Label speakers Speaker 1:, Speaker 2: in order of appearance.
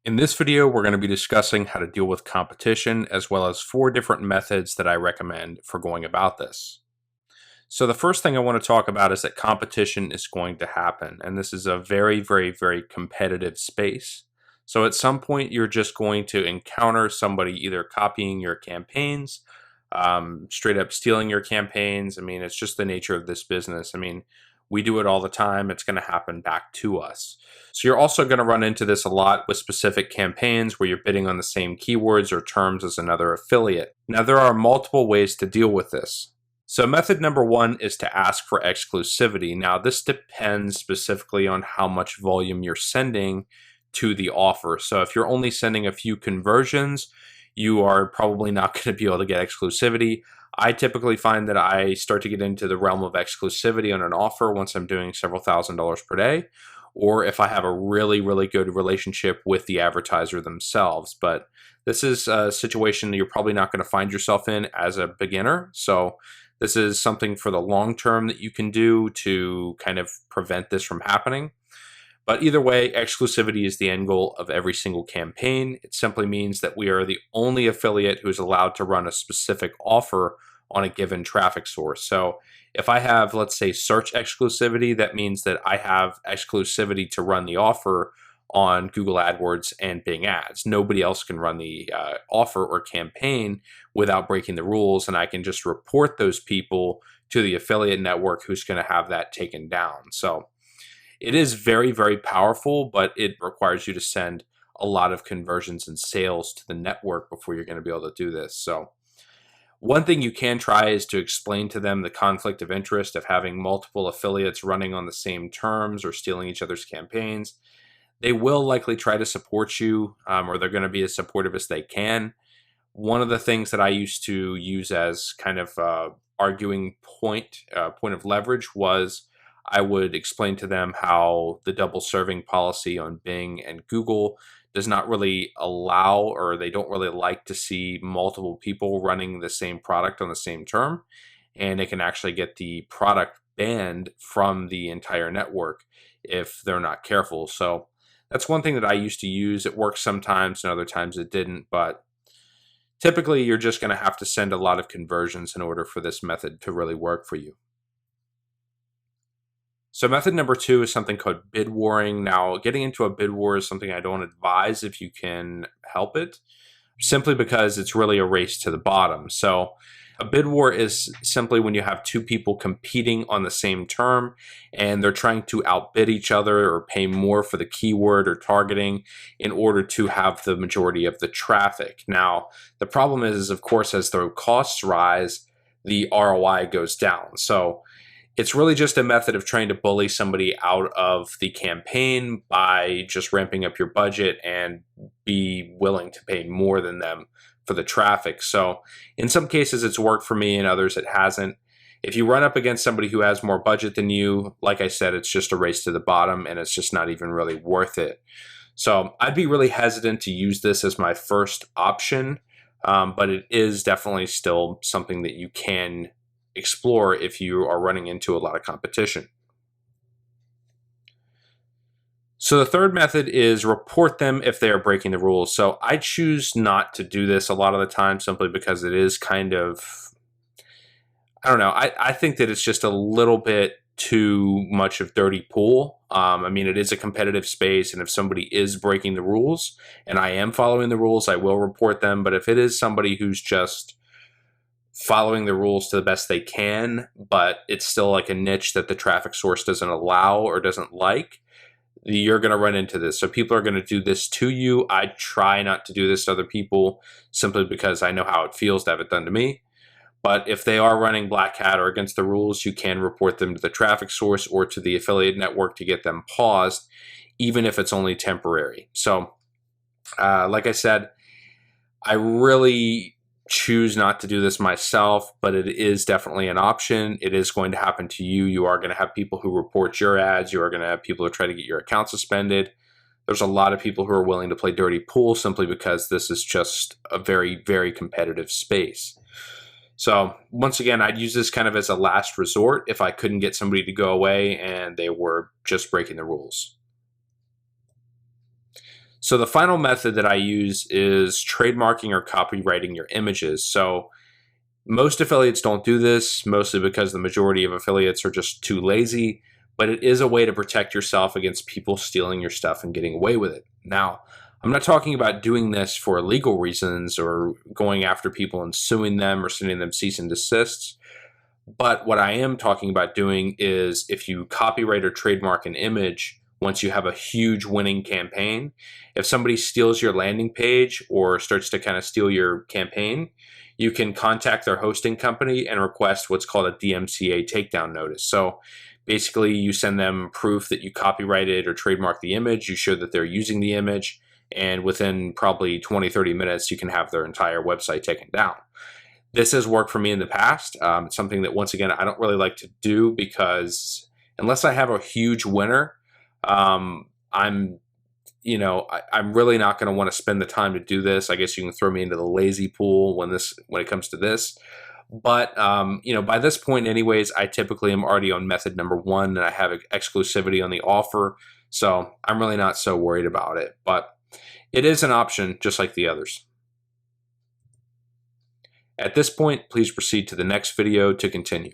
Speaker 1: In this video, we're going to be discussing how to deal with competition, as well as 4 different methods that I recommend for going about this. So the first thing I want to talk about is that competition is going to happen, and this is a very, very, very competitive space. So at some point, you're just going to encounter somebody either copying your campaigns, straight up stealing your campaigns. I mean, it's just the nature of this business. I mean, we do it all the time. It's going to happen back to us. So you're also going to run into this a lot with specific campaigns where you're bidding on the same keywords or terms as another affiliate. Now, there are multiple ways to deal with this. So method number 1 is to ask for exclusivity. Now, this depends specifically on how much volume you're sending to the offer. So if you're only sending a few conversions, you are probably not going to be able to get exclusivity. I typically find that I start to get into the realm of exclusivity on an offer once I'm doing several $1,000s per day, or if I have a really, really good relationship with the advertiser themselves. But this is a situation that you're probably not going to find yourself in as a beginner. So this is something for the long term that you can do to kind of prevent this from happening. But either way, exclusivity is the end goal of every single campaign. It simply means that we are the only affiliate who is allowed to run a specific offer on a given traffic source. So if I have, let's say, search exclusivity, that means that I have exclusivity to run the offer on Google AdWords and Bing Ads. Nobody else can run the offer or campaign without breaking the rules, and I can just report those people to the affiliate network who's going to have that taken down. So it is very, very powerful, but it requires you to send a lot of conversions and sales to the network before you're going to be able to do this. So one thing you can try is to explain to them the conflict of interest of having multiple affiliates running on the same terms or stealing each other's campaigns. They will likely try to support you, or they're going to be as supportive as they can. One of the things that I used to use as kind of arguing point of leverage was I would explain to them how the double serving policy on Bing and Google does not really allow, or they don't really like to see multiple people running the same product on the same term, and it can actually get the product banned from the entire network if they're not careful. So that's one thing that I used to use. It works sometimes and other times it didn't, but typically you're just going to have to send a lot of conversions in order for this method to really work for you. So method number 2 is something called bid warring. Now, getting into a bid war is something I don't advise if you can help it, simply because it's really a race to the bottom. So a bid war is simply when you have 2 people competing on the same term and they're trying to outbid each other or pay more for the keyword or targeting in order to have the majority of the traffic. Now, the problem is, of course, as the costs rise, the ROI goes down. So it's really just a method of trying to bully somebody out of the campaign by just ramping up your budget and be willing to pay more than them for the traffic. So in some cases it's worked for me, in others it hasn't. If you run up against somebody who has more budget than you, like I said, it's just a race to the bottom and it's just not even really worth it. So I'd be really hesitant to use this as my first option, but it is definitely still something that you can explore if you are running into a lot of competition. So the third method is report them if they are breaking the rules. So I choose not to do this a lot of the time simply because it is kind of, I don't know, I think that it's just a little bit too much of dirty pool. I mean, it is a competitive space, and if somebody is breaking the rules and I am following the rules, I will report them. But if it is somebody who's just following the rules to the best they can, but it's still like a niche that the traffic source doesn't allow or doesn't like, you're going to run into this. So people are going to do this to you. I try not to do this to other people simply because I know how it feels to have it done to me. But if they are running black hat or against the rules, you can report them to the traffic source or to the affiliate network to get them paused, even if it's only temporary. So like I said, I really choose not to do this myself, but it is definitely an option. It is going to happen to you. You are going to have people who report your ads. You are going to have people who try to get your account suspended. There's a lot of people who are willing to play dirty pool simply because this is just a very, very competitive space. So once again, I'd use this kind of as a last resort if I couldn't get somebody to go away and they were just breaking the rules. So the final method that I use is trademarking or copywriting your images. So most affiliates don't do this, mostly because the majority of affiliates are just too lazy, but it is a way to protect yourself against people stealing your stuff and getting away with it. Now, I'm not talking about doing this for legal reasons or going after people and suing them or sending them cease and desists. But what I am talking about doing is if you copyright or trademark an image, once you have a huge winning campaign, if somebody steals your landing page or starts to kind of steal your campaign, you can contact their hosting company and request what's called a DMCA takedown notice. So basically, you send them proof that you copyrighted or trademarked the image, you show that they're using the image, and within probably 20, 30 minutes, you can have their entire website taken down. This has worked for me in the past. It's something that, once again, I don't really like to do because unless I have a huge winner, I'm really not going to want to spend the time to do this. I guess you can throw me into the lazy pool when it comes to this. But by this point, anyways, I typically am already on method number 1, and I have exclusivity on the offer, so I'm really not so worried about it. But it is an option, just like the others. At this point, please proceed to the next video to continue.